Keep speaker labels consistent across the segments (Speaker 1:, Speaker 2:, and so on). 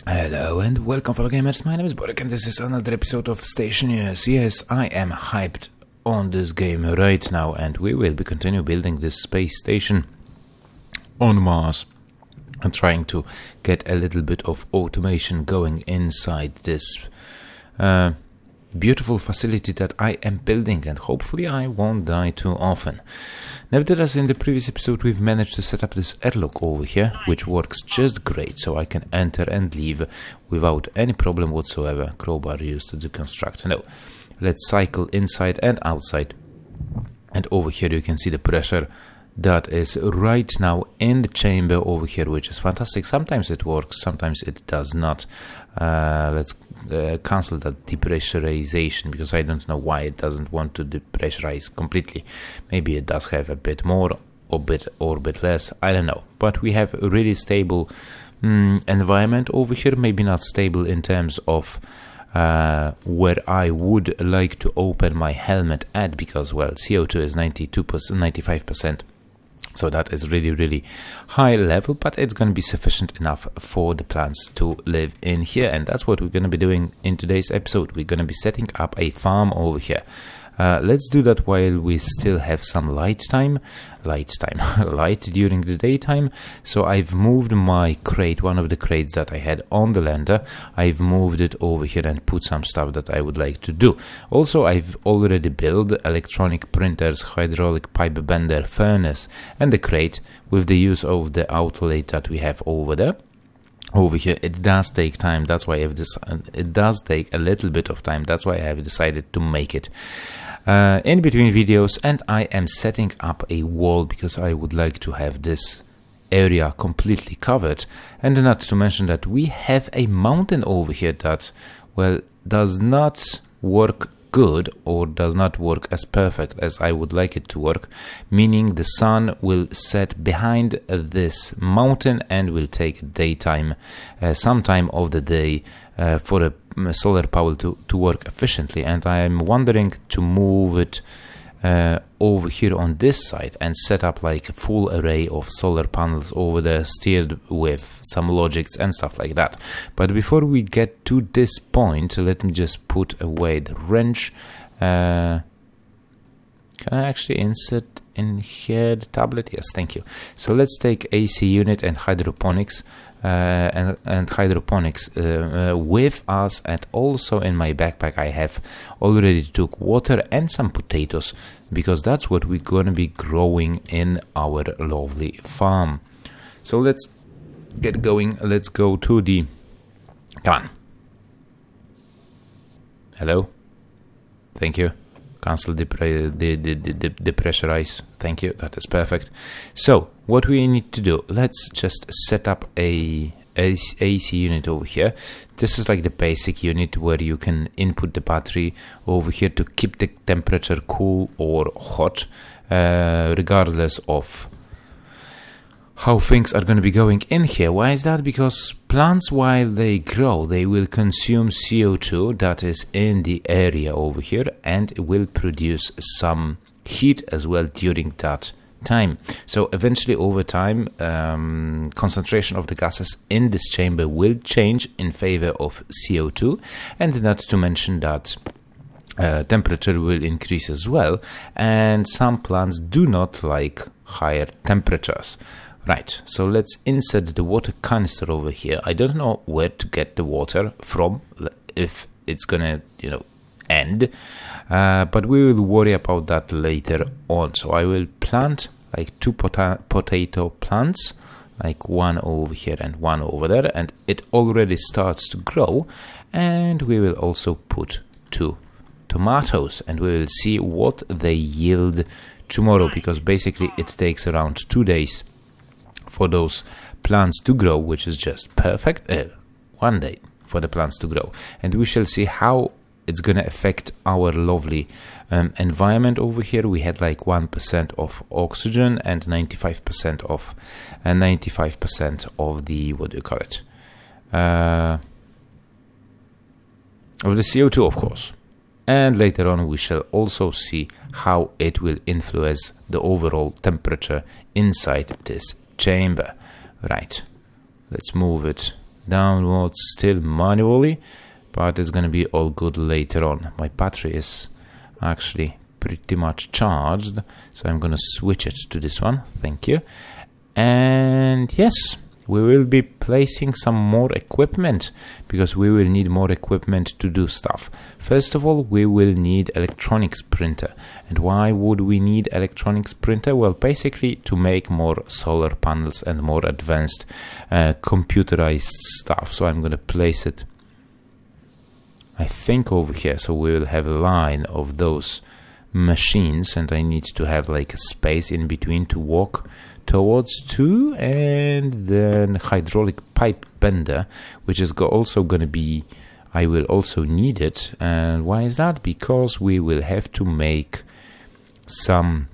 Speaker 1: Hello and welcome fellow gamers, my name is Borek and this is another episode of Stationeers. Yes, I am hyped on this game right now and we will be continue building this space station on Mars and trying to get a little bit of automation going inside this beautiful facility that I am building, and hopefully I won't die too often. Nevertheless, in the previous episode we've managed to set up this airlock over here, which works just great, so I can enter and leave without any problem whatsoever. Crowbar used to deconstruct. Now, let's cycle inside and outside, and over here you can see the pressure that is right now in the chamber over here, which is fantastic. Sometimes it works, sometimes it does not. Let's cancel that depressurization, because I don't know why it doesn't want to depressurize completely. Maybe it does have a bit more or a bit less, I don't know. But we have a really stable environment over here, maybe not stable in terms of where I would like to open my helmet at, because, well, CO2 is 92%, 95%. So that is really high level, but it's going to be sufficient enough for the plants to live in here. And that's what we're going to be doing in today's episode. We're going to be setting up a farm over here. Let's do that while we still have some light during the daytime. So I've moved my crate, one of the crates that I had on the lander. I've moved it over here and put some stuff that I would like to do. Also, I've already built electronic printers, hydraulic pipe bender, furnace, and the crate with the use of the outlet that we have over there. Over here, it does take time. That's why it does take a little bit of time. That's why I have decided to make it in between videos, and I am setting up a wall because I would like to have this area completely covered. And not to mention that we have a mountain over here that, well, does not work good or does not work as perfect as I would like it to work, meaning the sun will set behind this mountain and will take daytime, some time of the day, for a solar power to work efficiently. And I am wondering to move it over here on this side and set up like a full array of solar panels over there, steered with some logics and stuff like that. But before we get to this point, let me just put away the wrench. Can I actually insert in here the tablet? Yes, thank you. So let's take AC unit and hydroponics and hydroponics with us, and also in my backpack I have already took water and some potatoes, because that's what we're going to be growing in our lovely farm. So let's get going. Let's go to the... Come on. Hello? Thank you. Cancel the pressurize. Thank you. That is perfect. So what we need to do, let's just set up a AC unit over here. This is like the basic unit where you can input the battery over here to keep the temperature cool or hot, regardless of how things are going to be going in here. Why is that? Because plants, while they grow, they will consume CO2 that is in the area over here, and it will produce some heat as well during that time. So eventually over time, concentration of the gases in this chamber will change in favor of CO2, and not to mention that temperature will increase as well, and some plants do not like higher temperatures. Right, so let's insert the water canister over here. I don't know where to get the water from, if it's gonna, end, but we will worry about that later on. So I will plant like two potato plants, like one over here and one over there, and it already starts to grow. And we will also put two tomatoes, and we will see what they yield tomorrow, because basically it takes around 2 days for those plants to grow, which is just perfect. 1 day for the plants to grow, and we shall see how it's going to affect our lovely environment over here. We had like 1% of oxygen and 95% of the, what do you call it, of the CO2, of course. And later on we shall also see how it will influence the overall temperature inside this chamber. Right, let's move it downwards, still manually, but it's gonna be all good later on. My battery is actually pretty much charged, so I'm gonna switch it to this one. Thank you. And yes, we will be placing some more equipment, because we will need more equipment to do stuff. First of all, we will need electronics printer. And why would we need electronics printer? Well, basically to make more solar panels and more advanced computerized stuff. So I'm going to place it, I think, over here. So we will have a line of those machines, and I need to have like a space in between to walk towards two, and then hydraulic pipe bender, which is also going to be, I will also need it. And why is that? Because we will have to make some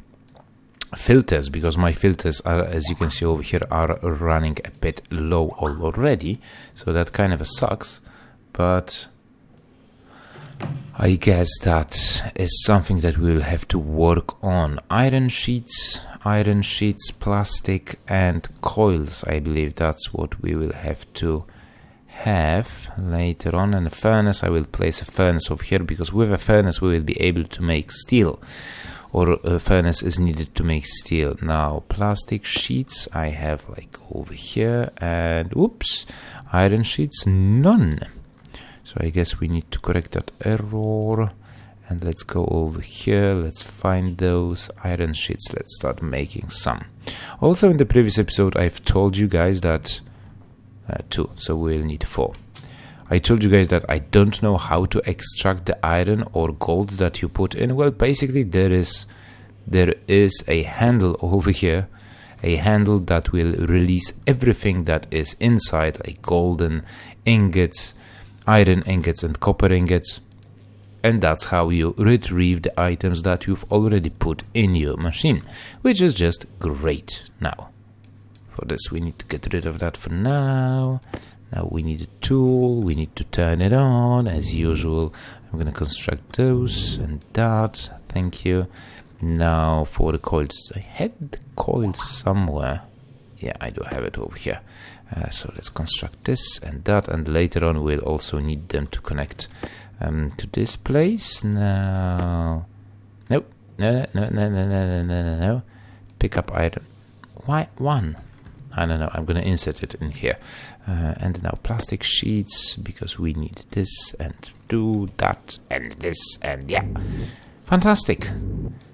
Speaker 1: filters, because my filters are, as you can see over here, are running a bit low already, so that kind of sucks, but I guess that is something that we will have to work on. Iron sheets, plastic, and coils. I believe that's what we will have to have later on. And a furnace, I will place a furnace over here, because with a furnace we will be able to make steel, or a furnace is needed to make steel. Now, plastic sheets I have like over here, and oops, iron sheets, none. So I guess we need to correct that error. And let's go over here, let's find those iron sheets, let's start making some. Also in the previous episode I've told you guys that 2, so we'll need 4. I told you guys that I don't know how to extract the iron or gold that you put in. Well, basically there is a handle over here, a handle that will release everything that is inside, like golden ingots, iron ingots, and copper ingots. And that's how you retrieve the items that you've already put in your machine, which is just great. Now, for this we need to get rid of that for now. Now we need a tool, we need to turn it on, as usual. I'm going to construct those and that, thank you. Now for the coils, I had the coils somewhere. Yeah, I do have it over here. So let's construct this and that, and later on we'll also need them to connect to this place. Now, nope, no. Pick up iron. Why 1? I don't know. I'm gonna insert it in here, and now plastic sheets, because we need this and do that and this, and yeah, fantastic.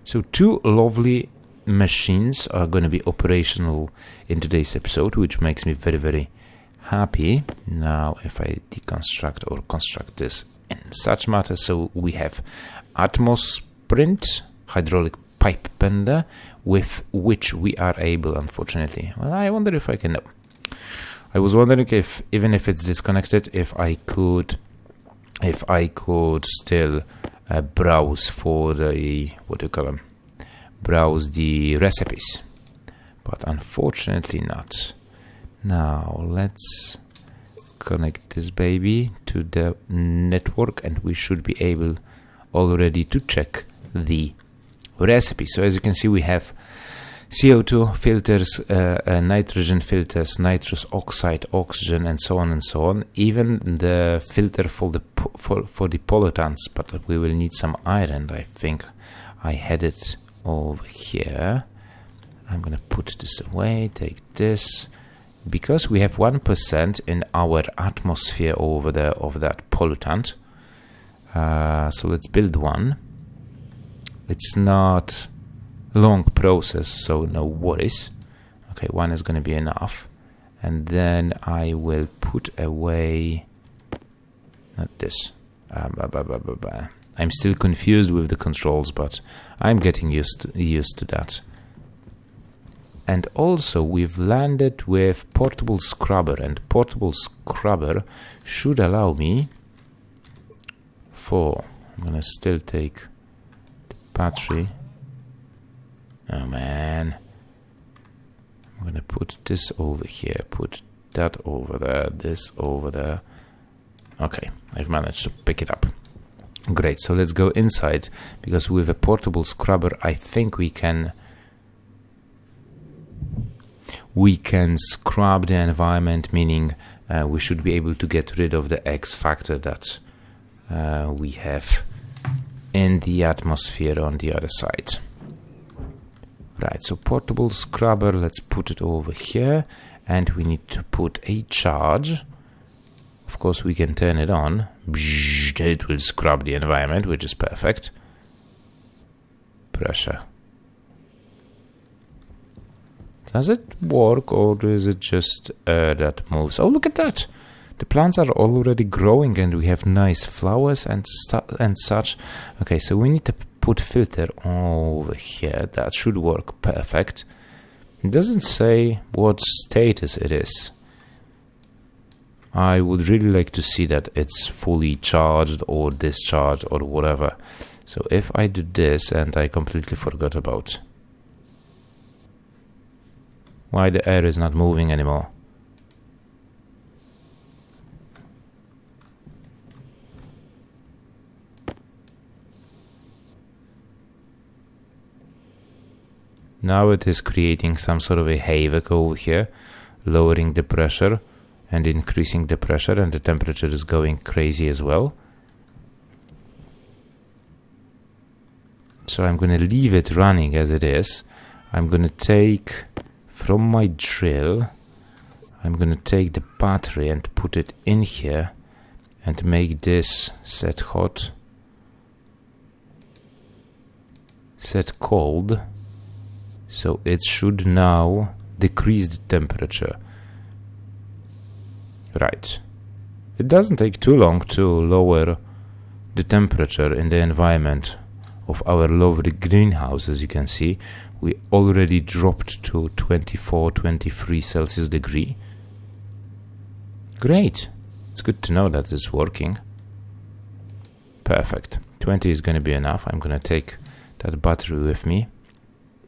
Speaker 1: So 2 lovely machines are going to be operational in today's episode, which makes me very, very happy. Now, if I deconstruct or construct this in such matter, so we have Atmos print, hydraulic pipe bender, with which we are able, unfortunately, well, I wonder if I can, no. I was wondering if, even if it's disconnected, if I could still browse for the, what do you call them, browse the recipes, but unfortunately not. Now let's connect this baby to the network, and we should be able already to check the recipe. So as you can see, we have CO2 filters, nitrogen filters, nitrous oxide, oxygen, and so on and so on. Even the filter for the pollutants, but we will need some iron. I think I had it over here. I'm gonna put this away, take this, because we have 1% in our atmosphere over there of that pollutant. So let's build one. It's not long process, so no worries. Okay, 1 is gonna be enough, and then I will put away, not this. I'm still confused with the controls, but I'm getting used to that. And also we've landed with portable scrubber, and portable scrubber should allow me for, I'm gonna still take the battery. Oh man, I'm gonna put this over here, put that over there, this over there. Okay, I've managed to pick it up. Great, so let's go inside, because with a portable scrubber I think we can scrub the environment, meaning we should be able to get rid of the X factor that we have in the atmosphere on the other side. Right, so portable scrubber, let's put it over here, and we need to put a charge. Of course, we can turn it on. It will scrub the environment, which is perfect. Pressure. Does it work, or is it just air that moves? Oh, look at that! The plants are already growing, and we have nice flowers and such. Okay, so we need to put filter over here. That should work perfect. It doesn't say what status it is. I would really like to see that it's fully charged or discharged or whatever. So if I do this, and I completely forgot about why the air is not moving anymore. Now it is creating some sort of a havoc over here, lowering the pressure and increasing the pressure, and the temperature is going crazy as well. So I'm going to leave it running as it is. I'm going to take from my drill, I'm going to take the battery and put it in here and make this set hot, set cold. So it should now decrease the temperature. Right. It doesn't take too long to lower the temperature in the environment of our lovely greenhouse. As you can see, we already dropped to 24-23 Celsius degree. Great. It's good to know that it's working. Perfect. 20 is going to be enough. I'm going to take that battery with me.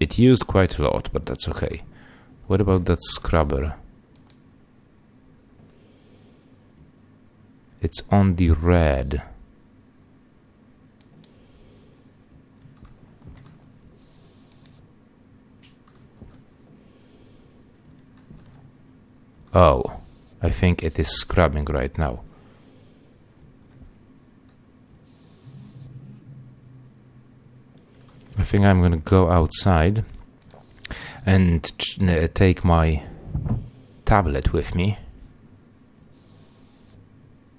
Speaker 1: It used quite a lot, but that's okay. What about that scrubber? It's on the red. Oh, I think it is scrubbing right now. I think I'm gonna go outside and take my tablet with me,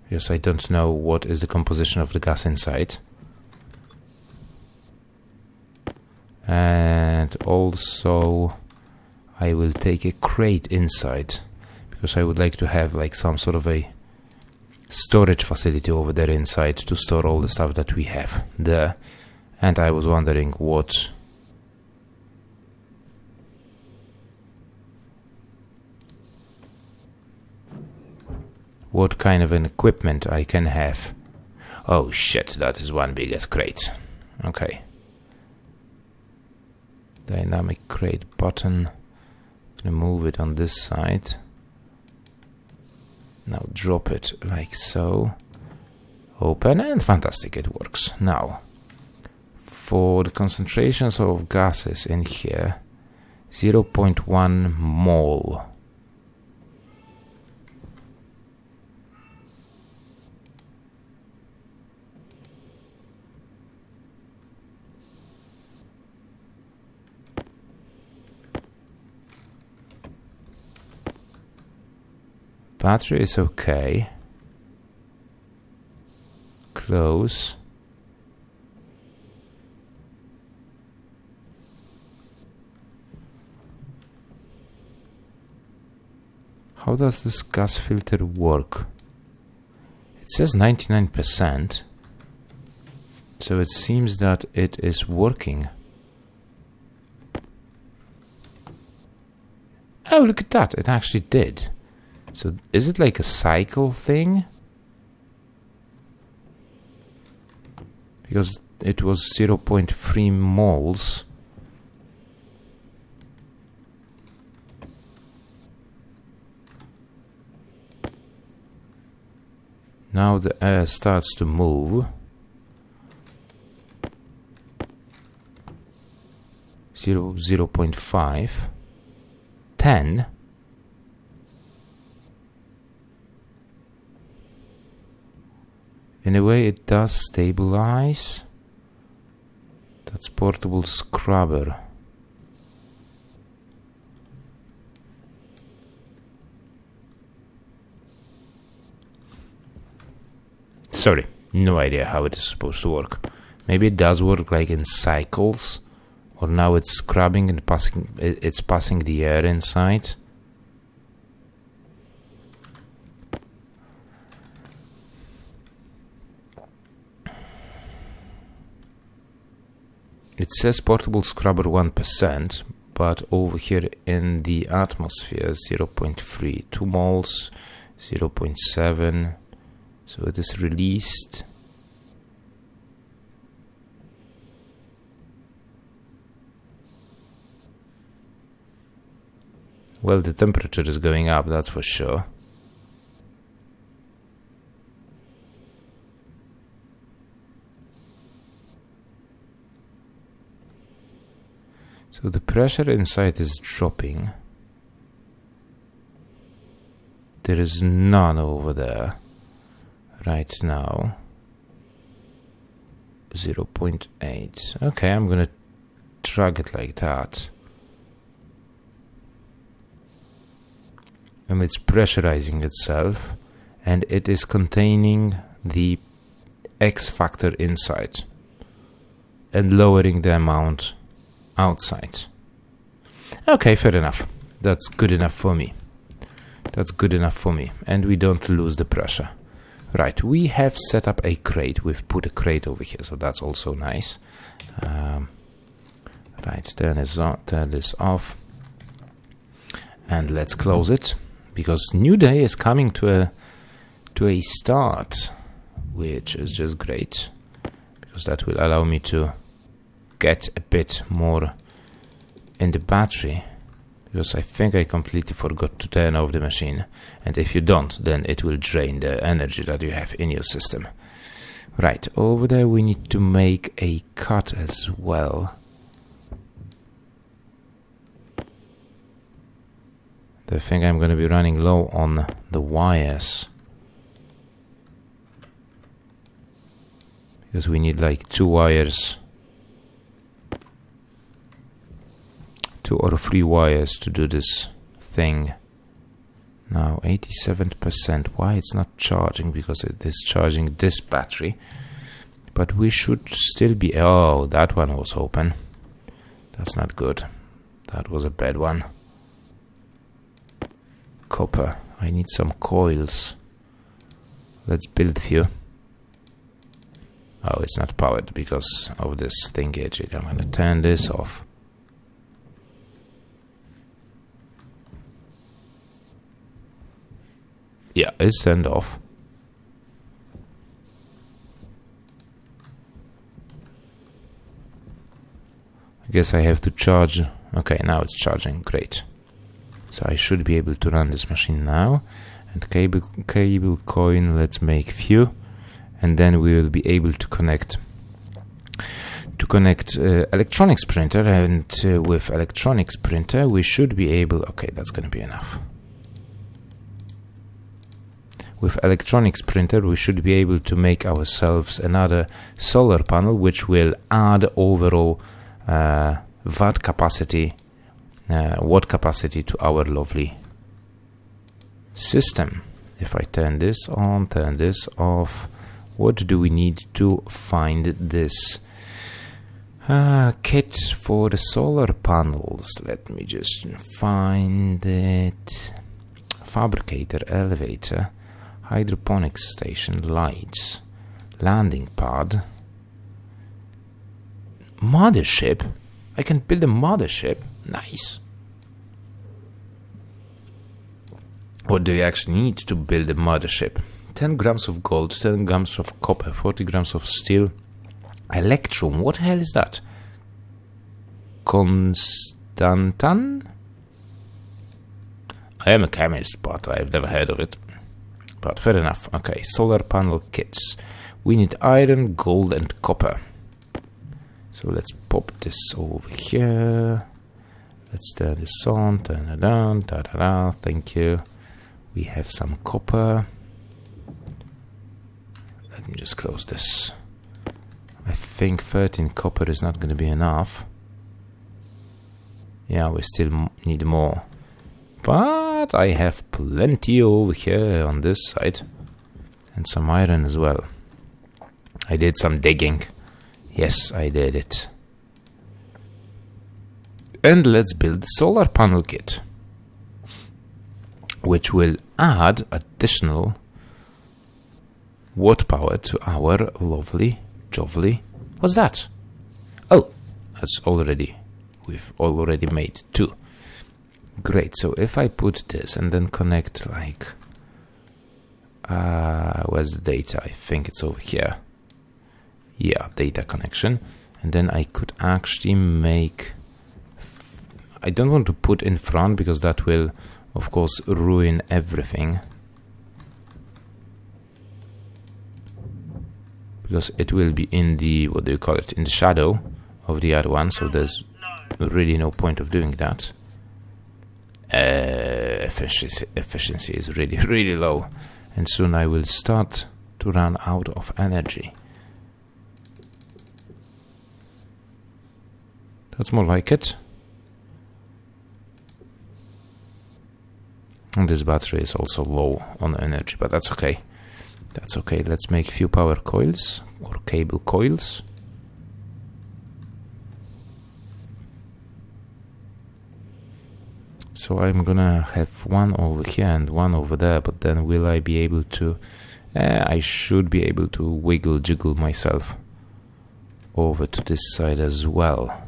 Speaker 1: because I don't know what is the composition of the gas inside. And also I will take a crate inside, because I would like to have like some sort of a storage facility over there inside to store all the stuff that we have there. And I was wondering what kind of an equipment I can have. Oh shit, that is one biggest crate. Okay. Dynamic crate button. Gonna move it on this side. Now drop it like so. Open, and fantastic, it works. Now, for the concentrations of gases in here, 0.1 mole. Battery is okay. Close. How does this gas filter work? It says 99%, so it seems that it is working. Oh, look at that, it actually did. So is it like a cycle thing? Because it was 0.3 moles. Now the air starts to move. 0.5, 10. In a way, it does stabilize. That's portable scrubber. Sorry, no idea how it is supposed to work. Maybe it does work like in cycles, or now it's scrubbing and passing. It's passing the air inside. It says portable scrubber 1%, but over here in the atmosphere 0.3, 2 moles, 0.7. So it is released. Well, the temperature is going up, that's for sure. So the pressure inside is dropping. There is none over there right now. 0.8. Okay, I'm gonna drag it like that. And it's pressurizing itself, and it is containing the X factor inside and lowering the amount outside. Okay, fair enough. That's good enough for me. That's good enough for me. And we don't lose the pressure. Right, we have set up a crate. We've put a crate over here, so that's also nice. Right, turn this off. And let's close it, because new day is coming to a start, which is just great, because that will allow me to get a bit more in the battery, because I think I completely forgot to turn off the machine, and if you don't, then it will drain the energy that you have in your system. Right, over there we need to make a cut as well. I think I'm going to be running low on the wires, because we need like 2 wires, 2 or 3 wires to do this thing. Now 87%. Why it's not charging? Because it is charging this battery, but we should still be. Oh, that one was open. That's not good. That was a bad one. Copper. I need some coils. Let's build a few. Oh, it's not powered because of this thingy. I'm gonna turn this off. Yeah, it's turned off. I guess I have to charge. Okay, now it's charging. Great. So I should be able to run this machine now. And cable coin, let's make few, and then we will be able to connect electronics printer, and with electronics printer we should be able. Okay, that's going to be enough. With electronics printer we should be able to make ourselves another solar panel, which will add overall watt capacity to our lovely system. If I turn this on, turn this off, what do we need to find this kit for the solar panels? Let me just find it. Fabricator, elevator, hydroponics station, lights, landing pad, mothership. I can build a mothership. Nice. What do you actually need to build a mothership? 10 grams of gold, 10 grams of copper, 40 grams of steel, electrum. What the hell is that? Constantan? I am a chemist, but I've never heard of it. But fair enough. Okay, solar panel kits. We need iron, gold, and copper. So let's pop this over here. Let's turn this on, turn it on, da-da-da, thank you. We have some copper. Let me just close this. I think 13 copper is not going to be enough. Yeah, we still need more. But I have plenty over here on this side. And some iron as well. I did some digging. Yes, I did it. And let's build the solar panel kit, which will add additional watt power to our lovely jovely. What's that? Oh, that's already, we've already made 2. Great. So if I put this and then connect like, where's the data? I think it's over here. Yeah, data connection. And then I could actually make, I don't want to put in front because that will of course ruin everything, because it will be in the, what do you call it, in the shadow of the other one, so there's really no point of doing that. Efficiency is really low, and soon I will start to run out of energy. That's more like it. And this battery is also low on energy, but that's okay. That's okay. Let's make a few power coils or cable coils. So I'm gonna have one over here and one over there, but then will I be able to... I should be able to wiggle jiggle myself over to this side as well.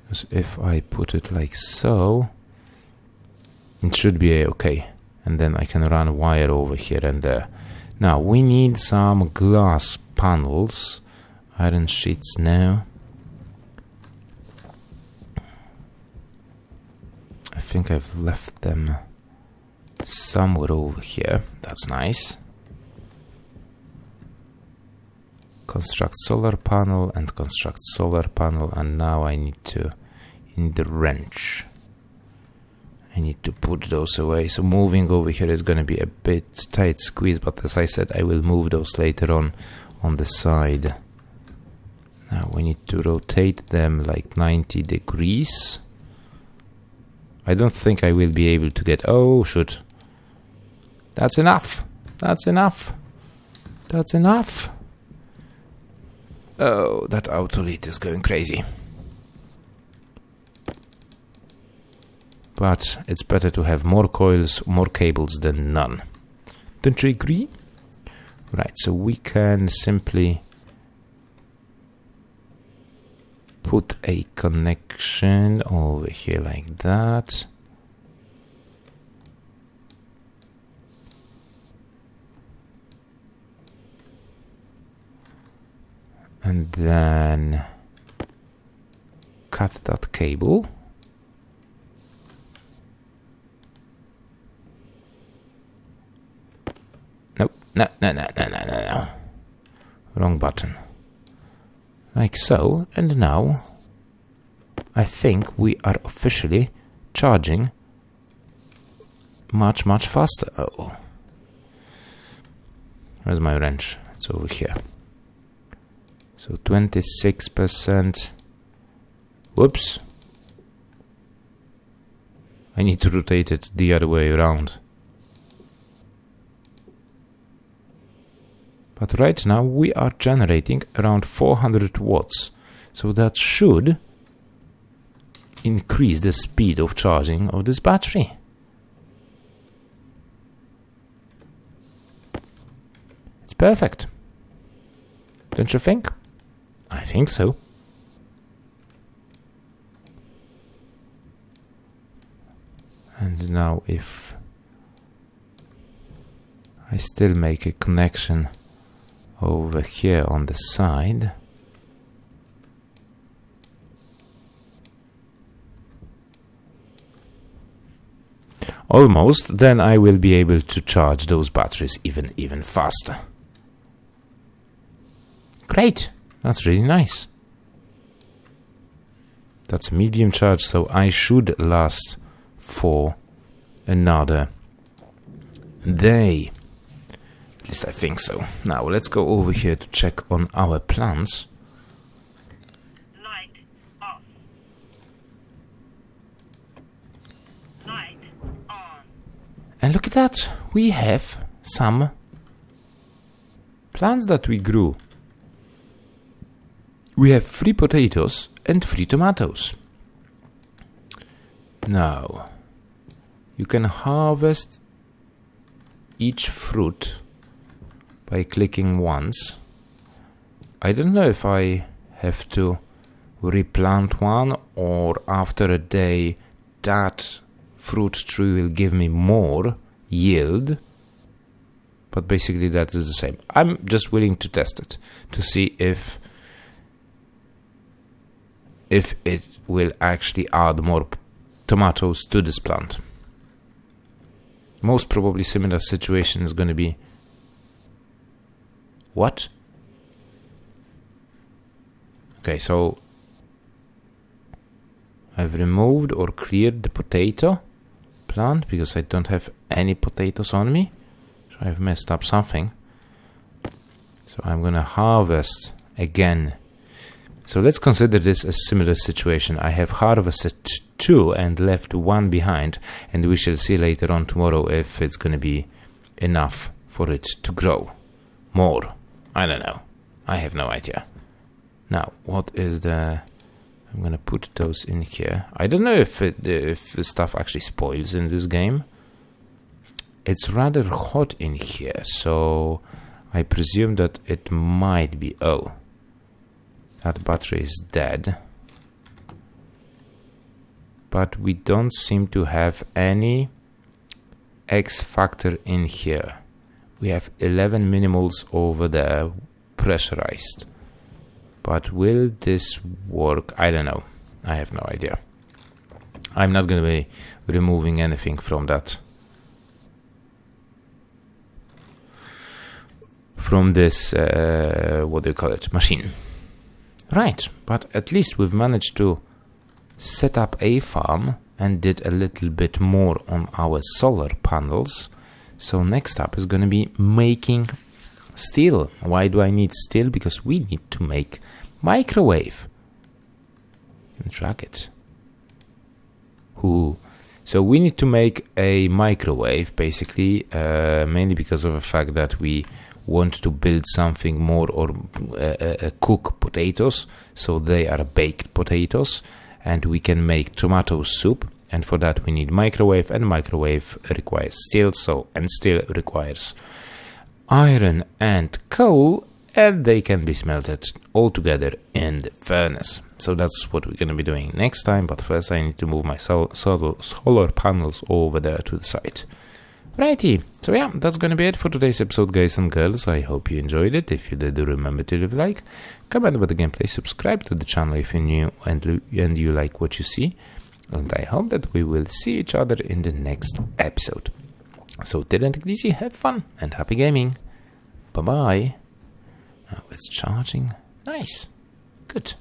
Speaker 1: Because if I put it like so, it should be okay. And then I can run a wire over here and there. Now we need some glass panels. Iron sheets now. I think I've left them somewhere over here. That's nice. Construct solar panel and construct solar panel, and now I need to, in the wrench, I need to put those away. So moving over here is going to be a bit tight squeeze, but as I said, I will move those later on the side. Now we need to rotate them like 90 degrees. I don't think I will be able to get... Oh, shoot. That's enough. That's enough. That's enough. Oh, that autolit is going crazy. But it's better to have more coils, more cables than none. Don't you agree? Right, so we can simply put a connection over here like that. And then cut that cable. Nope, no. Wrong button. Like so, and now I think we are officially charging much faster. Oh, where's my wrench? It's over here. So 26%. Whoops. I need to rotate it the other way around. But right now we are generating around 400 watts. So that should increase the speed of charging of this battery. It's perfect. Don't you think? I think so. And now if I still make a connection over here on the side, almost, then I will be able to charge those batteries even faster. Great, that's really nice. That's medium charge, so I should last for another day. At least I think so. Now let's go over here to check on our plants.
Speaker 2: Light off. Light on.
Speaker 1: And look at that. We have some plants that we grew. We have 3 potatoes and 3 tomatoes. Now, you can harvest each fruit by clicking once. I don't know if I have to replant one, or after a day that fruit tree will give me more yield. But basically that is the same. I'm just willing to test it to see if it will actually add more tomatoes to this plant. Most probably similar situation is going to be... What? Okay, so I've removed or cleared the potato plant because I don't have any potatoes on me. So I've messed up something. So I'm going to harvest again. So let's consider this a similar situation. I have harvested 2 and left 1 behind, and we shall see later on tomorrow if it's going to be enough for it to grow more. I don't know. I have no idea. Now, what is the... I'm going to put those in here. I don't know if the stuff actually spoils in this game. It's rather hot in here, so I presume that it might be... Oh. That battery is dead. But we don't seem to have any X factor in here. We have 11 minimals over there, pressurized. But will this work? I don't know. I have no idea. I'm not going to be removing anything from that. From this, what do you call it? Machine. Right, but at least we've managed to set up a farm and did a little bit more on our solar panels. So next up is going to be making steel. Why do I need steel? Because we need to make microwave. Drag it. Ooh. So we need to make a microwave, basically, mainly because of the fact that we want to build something more, or cook potatoes, so they are baked potatoes, and we can make tomato soup, and for that we need microwave, and microwave requires steel, and steel requires iron and coal, and they can be smelted all together in the furnace. So that's what we're going to be doing next time, but first I need to move my solar panels over there to the side. Righty, so yeah, that's gonna be it for today's episode, guys and girls. I hope you enjoyed it. If you did, remember to leave a like, comment about the gameplay, subscribe to the channel if you're new and you like what you see, and I hope that we will see each other in the next episode. So till then, take it easy, have fun, and happy gaming. Bye bye. Now it's charging. Nice. Good.